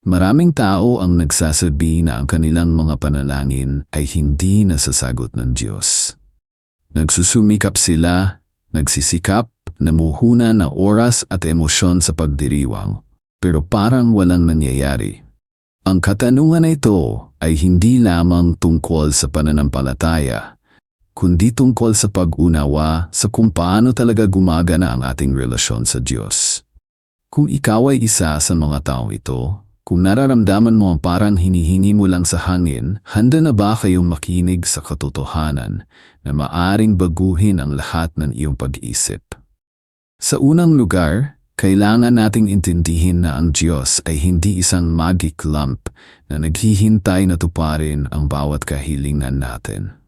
Maraming tao ang nagsasabi na ang kanilang mga panalangin ay hindi nasasagot ng Diyos. Nagsusumikap sila, nagsisikap, namuhuna ng oras at emosyon sa pagdiriwang, pero parang walang nangyayari. Ang katanungan na ito ay hindi lamang tungkol sa pananampalataya, kundi tungkol sa pag-unawa sa kung paano talaga gumagana ang ating relasyon sa Diyos. Kung ikaw ay isa sa mga taong ito, kung nararamdaman mo ang parang hinihingi mo lang sa hangin, handa na ba kayong makinig sa katotohanan na maaring baguhin ang lahat ng iyong pag-iisip? Sa unang lugar, kailangan nating intindihin na ang Diyos ay hindi isang magic lamp na naghihintay na tuparin ang bawat kahilingan natin.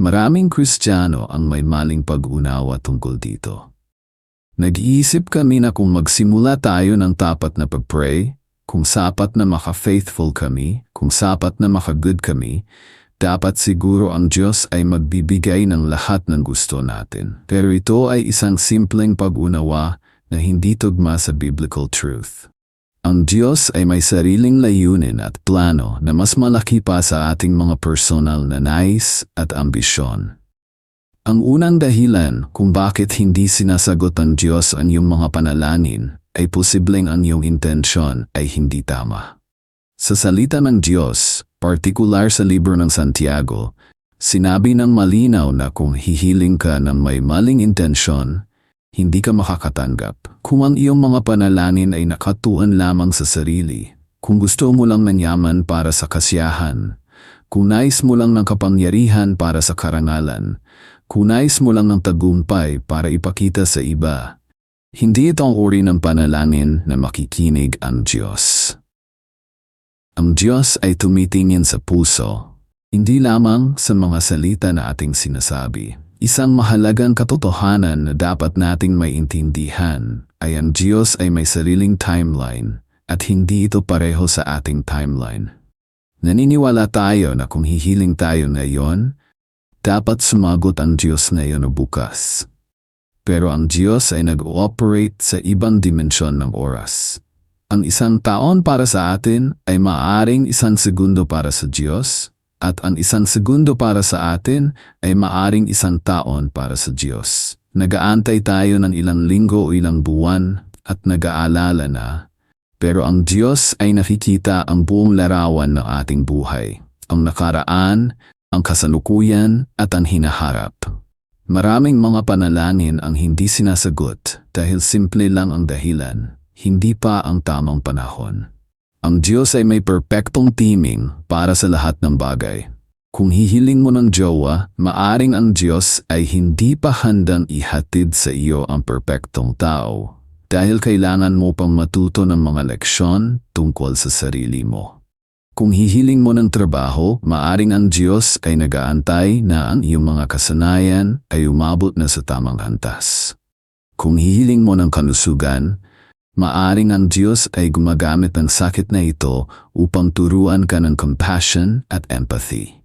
Maraming Kristiyano ang may maling pag-unawa tungkol dito. Nag-iisip kami na kung magsimula tayo ng tapat na pag-pray, kung sapat na maka-faithful kami, kung sapat na maka-good kami, dapat siguro ang Diyos ay magbibigay ng lahat ng gusto natin. Pero ito ay isang simpleng pag-unawa na hindi tugma sa biblical truth. Ang Diyos ay may sariling layunin at plano na mas malaki pa sa ating mga personal na nais at ambisyon. Ang unang dahilan kung bakit hindi sinasagot ng Diyos ang iyong mga panalangin ay posibleng ang iyong intensyon ay hindi tama. Sa salita ng Diyos, partikular sa libro ng Santiago, sinabi ng malinaw na kung hihiling ka ng may maling intensyon, hindi ka makakatanggap. Kung ang iyong mga panalangin ay nakatuon lamang sa sarili, kung gusto mo lang ng yaman para sa kasiyahan, kung nais mo lang ng kapangyarihan para sa karangalan, kung nais mo lang ng tagumpay para ipakita sa iba, hindi ito ang uri ng panalangin na makikinig ang Diyos. Ang Diyos ay tumitingin sa puso, hindi lamang sa mga salita na ating sinasabi. Isang mahalagang katotohanan na dapat nating maintindihan ay ang Diyos ay may sariling timeline at hindi ito pareho sa ating timeline. Naniniwala tayo na kung hihiling tayo ngayon, dapat sumagot ang Diyos ngayon o bukas. Pero ang Diyos ay nag-ooperate sa ibang dimensyon ng oras. Ang isang taon para sa atin ay maaaring 1 segundo para sa Diyos, at ang 1 segundo para sa atin ay maaaring 1 taon para sa Diyos. Nag-aantay tayo ng ilang linggo o ilang buwan at nag-aalala na, pero ang Diyos ay nakikita ang buong larawan ng ating buhay, ang nakaraan, ang kasalukuyan at ang hinaharap. Maraming mga panalangin ang hindi sinasagot dahil simple lang ang dahilan, hindi pa ang tamang panahon. Ang Diyos ay may perpektong timing para sa lahat ng bagay. Kung hihiling mo ng jowa, maaring ang Diyos ay hindi pa handang ihatid sa iyo ang perpektong tao dahil kailangan mo pang matuto ng mga leksyon tungkol sa sarili mo. Kung hihiling mo ng trabaho, maaring ang Diyos ay nag-aantay na ang iyong mga kasanayan ay umabot na sa tamang antas. Kung hihiling mo ng kalusugan, maaring ang Diyos ay gumagamit ng sakit na ito upang turuan ka ng compassion at empathy.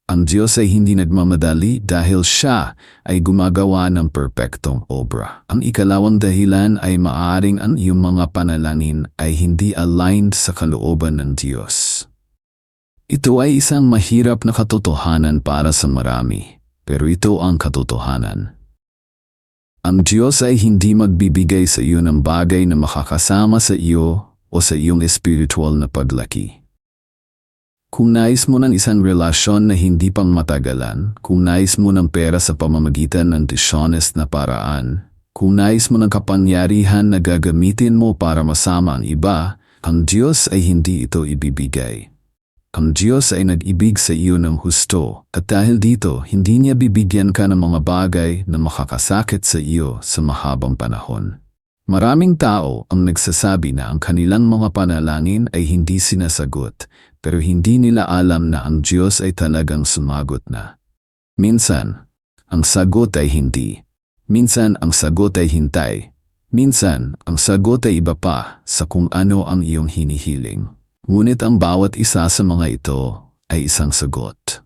Ang Diyos ay hindi nagmamadali dahil Siya ay gumagawa ng perpektong obra. Ang ikalawang dahilan ay maaring ang iyong mga panalangin ay hindi aligned sa kalooban ng Diyos. Ito ay isang mahirap na katotohanan para sa marami, pero ito ang katotohanan. Ang Diyos ay hindi magbibigay sa iyo ng bagay na makakasama sa iyo o sa iyong spiritual na paglaki. Kung nais mo ng isang relasyon na hindi pang matagalan, kung nais mo ng pera sa pamamagitan ng dishonest na paraan, kung nais mo ng kapangyarihan na gagamitin mo para masama ang iba, ang Diyos ay hindi ito ibibigay. Ang Diyos ay nag-ibig sa iyo ng husto at dahil dito hindi niya bibigyan ka ng mga bagay na makakasakit sa iyo sa mahabang panahon. Maraming tao ang nagsasabi na ang kanilang mga panalangin ay hindi sinasagot pero hindi nila alam na ang Diyos ay talagang sumagot na. Minsan, ang sagot ay hindi. Minsan, ang sagot ay hintay. Minsan, ang sagot ay iba pa sa kung ano ang iyong hinihiling. Ngunit ang bawat isa sa mga ito ay isang sagot.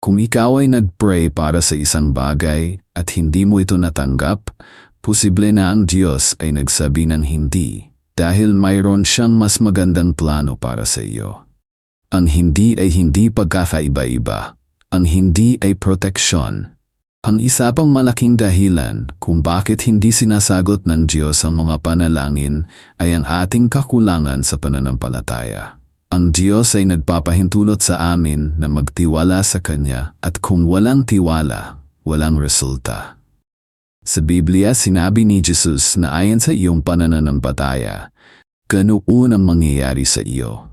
Kung ikaw ay nag-pray para sa isang bagay at hindi mo ito natanggap, posible na ang Diyos ay nagsabi ng hindi dahil mayroon siyang mas magandang plano para sa iyo. Ang hindi ay hindi pagkakaiba-iba. Ang hindi ay proteksyon. Ang isa pang malaking dahilan kung bakit hindi sinasagot ng Diyos ang mga panalangin ay ang ating kakulangan sa pananampalataya. Ang Diyos ay nagpapahintulot sa amin na magtiwala sa Kanya at kung walang tiwala, walang resulta. Sa Biblia, sinabi ni Jesus na ayon sa iyong pananampalataya, ganoon ang mangyayari sa iyo.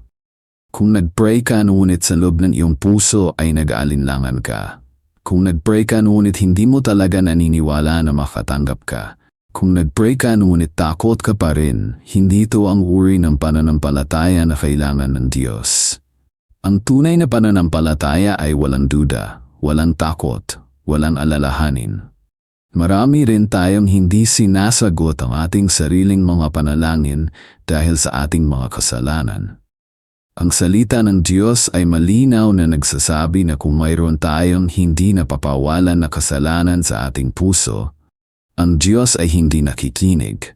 Kung nag-pray ka ngunit sa loob ng iyong puso ay nag-aalinlangan ka. Kung nag-pray ka ngunit hindi mo talaga naniniwala na makatanggap ka. Kung nag-pray ka ngunit takot ka pa rin, hindi ito ang uri ng pananampalataya na kailangan ng Diyos. Ang tunay na pananampalataya ay walang duda, walang takot, walang alalahanin. Marami rin tayong hindi sinasagot ang ating sariling mga panalangin dahil sa ating mga kasalanan. Ang salita ng Diyos ay malinaw na nagsasabi na kung mayroon tayong hindi napapawalan na kasalanan sa ating puso, ang Diyos ay hindi nakikinig.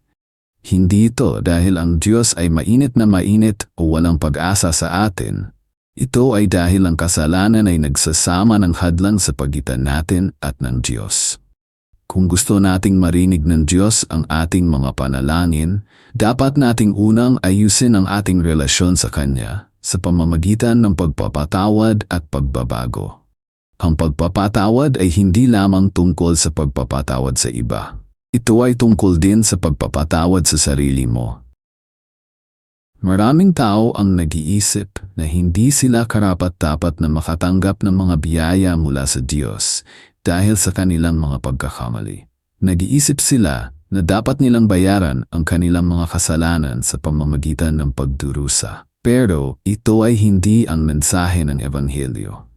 Hindi ito dahil ang Diyos ay mainit na mainit o walang pag-asa sa atin. Ito ay dahil ang kasalanan ay nagsasama ng hadlang sa pagitan natin at ng Diyos. Kung gusto nating marinig ng Diyos ang ating mga panalangin, dapat nating unang ayusin ang ating relasyon sa Kanya sa pamamagitan ng pagpapatawad at pagbabago. Ang pagpapatawad ay hindi lamang tungkol sa pagpapatawad sa iba. Ito ay tungkol din sa pagpapatawad sa sarili mo. Maraming tao ang nag-iisip na hindi sila karapat-dapat na makatanggap ng mga biyaya mula sa Diyos dahil sa kanilang mga pagkakamali. Nag-iisip sila na dapat nilang bayaran ang kanilang mga kasalanan sa pamamagitan ng pagdurusa. Pero ito ay hindi ang mensahe ng Ebanghelyo.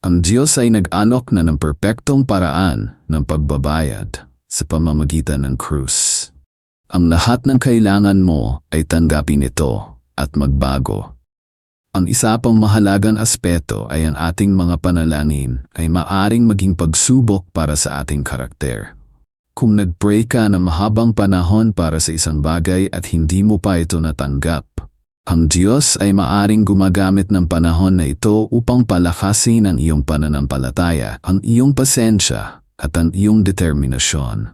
Ang Diyos ay nag-alok na ng perpektong paraan ng pagbabayad sa pamamagitan ng krus. Ang lahat ng kailangan mo ay tanggapin ito at magbago. Ang isa pang mahalagang aspeto ay ang ating mga panalangin ay maaring maging pagsubok para sa ating karakter. Kung nag-pray ka na mahabang panahon para sa isang bagay at hindi mo pa ito natanggap, ang Diyos ay maaring gumagamit ng panahon na ito upang palakasin ang iyong pananampalataya, ang iyong pasensya at ang iyong determinasyon.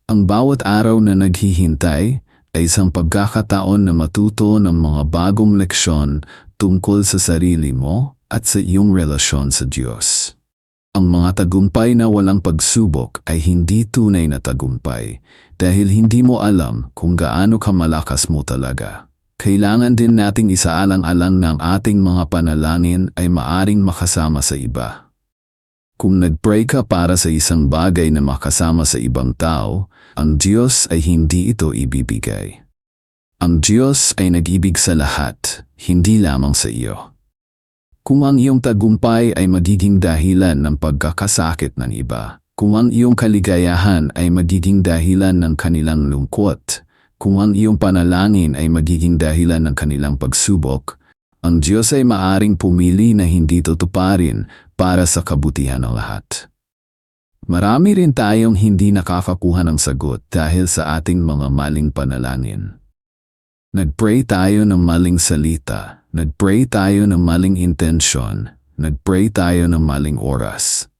Ang bawat araw na naghihintay ay isang pagkakataon na matuto ng mga bagong leksyon tungkol sa sarili mo at sa iyong relasyon sa Diyos. Ang mga tagumpay na walang pagsubok ay hindi tunay na tagumpay dahil hindi mo alam kung gaano kamalakas mo talaga. Kailangan din nating isaalang-alang na ang ating mga panalangin ay maaring makasama sa iba. Kung nag-pray ka para sa isang bagay na makasama sa ibang tao, ang Diyos ay hindi ito ibibigay. Ang Diyos ay nag-ibig sa lahat, hindi lamang sa iyo. Kung ang iyong tagumpay ay magiging dahilan ng pagkakasakit ng iba, kung ang iyong kaligayahan ay magiging dahilan ng kanilang lungkot, kung ang iyong panalangin ay magiging dahilan ng kanilang pagsubok, ang Diyos ay maaring pumili na hindi tutuparin para sa kabutihan ng lahat. Marami rin tayong hindi nakakakuha ng sagot dahil sa ating mga maling panalangin. Nag-pray tayo ng maling salita, nag-pray tayo ng maling intensyon, nag-pray tayo ng maling oras.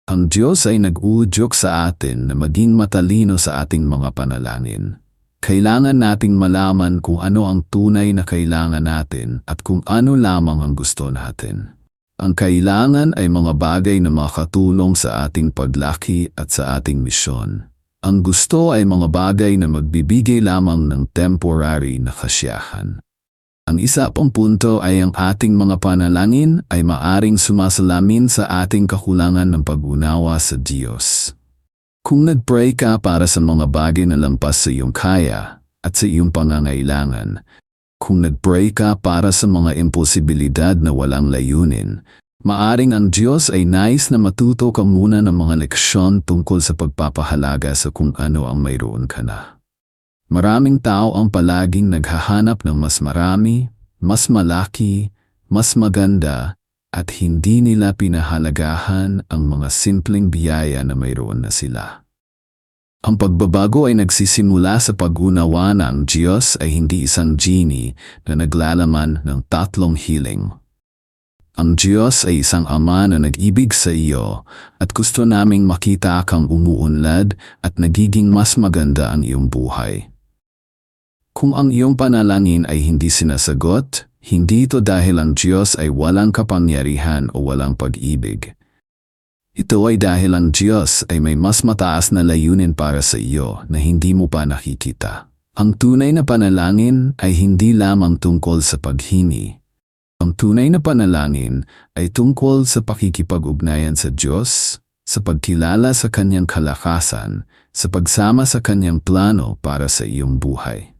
Ang Diyos ay nag-uudyok sa atin na maging matalino sa ating mga panalangin. Kailangan nating malaman kung ano ang tunay na kailangan natin at kung ano lamang ang gusto natin. Ang kailangan ay mga bagay na makatulong sa ating paglaki at sa ating misyon. Ang gusto ay mga bagay na magbibigay lamang ng temporary na kasiyahan. Ang isa pang punto ay ang ating mga panalangin ay maaring sumasalamin sa ating kakulangan ng pag-unawa sa Diyos. Kung nag-pray ka para sa mga bagay na lampas sa iyong kaya at sa iyong pangangailangan, kung nag-pray ka para sa mga imposibilidad na walang layunin, maaring ang Diyos ay nais na matuto ka muna ng mga leksyon tungkol sa pagpapahalaga sa kung ano ang mayroon ka na. Maraming tao ang palaging naghahanap ng mas marami, mas malaki, mas maganda, at hindi nila pinahalagahan ang mga simpleng biyaya na mayroon na sila. Ang pagbabago ay nagsisimula sa pag-unawa na ang Diyos ay hindi isang genie na naglalaman ng 3 hiling. Ang Diyos ay isang Ama na nag-ibig sa iyo at gusto naming makita kang umuunlad at nagiging mas maganda ang iyong buhay. Kung ang iyong panalangin ay hindi sinasagot, hindi ito dahil ang Diyos ay walang kapangyarihan o walang pag-ibig. Ito ay dahil ang Diyos ay may mas mataas na layunin para sa iyo na hindi mo pa nakikita. Ang tunay na panalangin ay hindi lamang tungkol sa paghingi. Ang tunay na panalangin ay tungkol sa pakikipag-ugnayan sa Diyos, sa pagkilala sa Kanyang kalakasan, sa pagsama sa Kanyang plano para sa iyong buhay.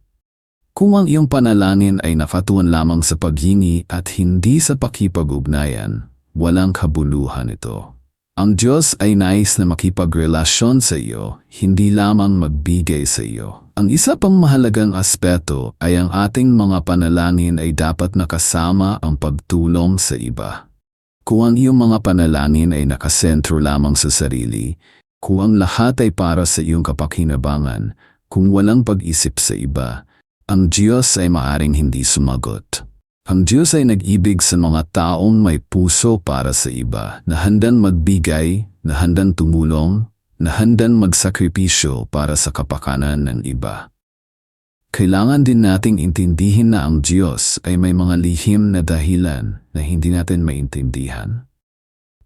Kung ang iyong panalangin ay nakatuon lamang sa paghingi at hindi sa pakikipag-ugnayan, walang kabuluhan ito. Ang Diyos ay nais na makipagrelasyon sa iyo, hindi lamang magbigay sa iyo. Ang isa pang mahalagang aspeto ay ang ating mga panalangin ay dapat nakasama ang pagtulong sa iba. Kung ang iyong mga panalangin ay nakasentro lamang sa sarili, kung ang lahat ay para sa iyong kapakinabangan, kung walang pag-isip sa iba, ang Diyos ay maaring hindi sumagot. Ang Diyos ay nag-ibig sa mga taong may puso para sa iba, na handang magbigay, na handang tumulong, na handang magsakripisyo para sa kapakanan ng iba. Kailangan din nating intindihin na ang Diyos ay may mga lihim na dahilan na hindi natin maintindihan.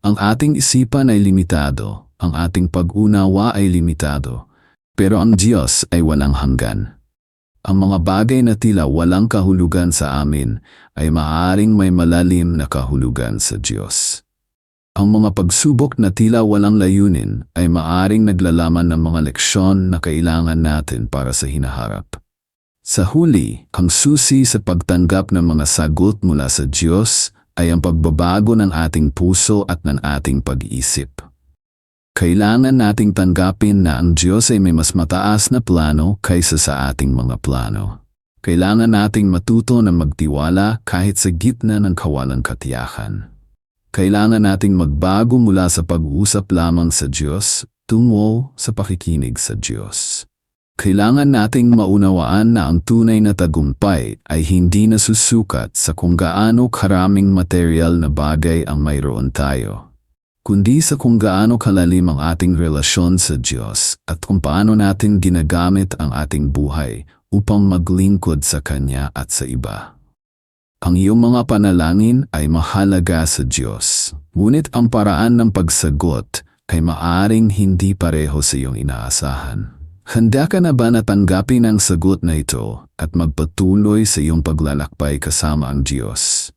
Ang ating isipan ay limitado, ang ating pag-unawa ay limitado, pero ang Diyos ay walang hanggan. Ang mga bagay na tila walang kahulugan sa amin ay maaaring may malalim na kahulugan sa Diyos. Ang mga pagsubok na tila walang layunin ay maaaring naglalaman ng mga leksyon na kailangan natin para sa hinaharap. Sa huli, ang susi sa pagtanggap ng mga sagot mula sa Diyos ay ang pagbabago ng ating puso at ng ating pag-iisip. Kailangan nating tanggapin na ang Diyos ay may mas mataas na plano kaysa sa ating mga plano. Kailangan nating matuto na magtiwala kahit sa gitna ng kawalang katiyakan. Kailangan nating magbago mula sa pag-uusap lamang sa Diyos tungo sa pakikinig sa Diyos. Kailangan nating maunawaan na ang tunay na tagumpay ay hindi nasusukat sa kung gaano karaming material na bagay ang mayroon tayo, kundi sa kung gaano kalalim ang ating relasyon sa Diyos at kung paano natin ginagamit ang ating buhay upang maglingkod sa Kanya at sa iba. Ang iyong mga panalangin ay mahalaga sa Diyos, ngunit ang paraan ng pagsagot ay maaring hindi pareho sa iyong inaasahan. Handa ka na ba na tanggapin ang sagot na ito at magpatuloy sa iyong paglalakbay kasama ang Diyos?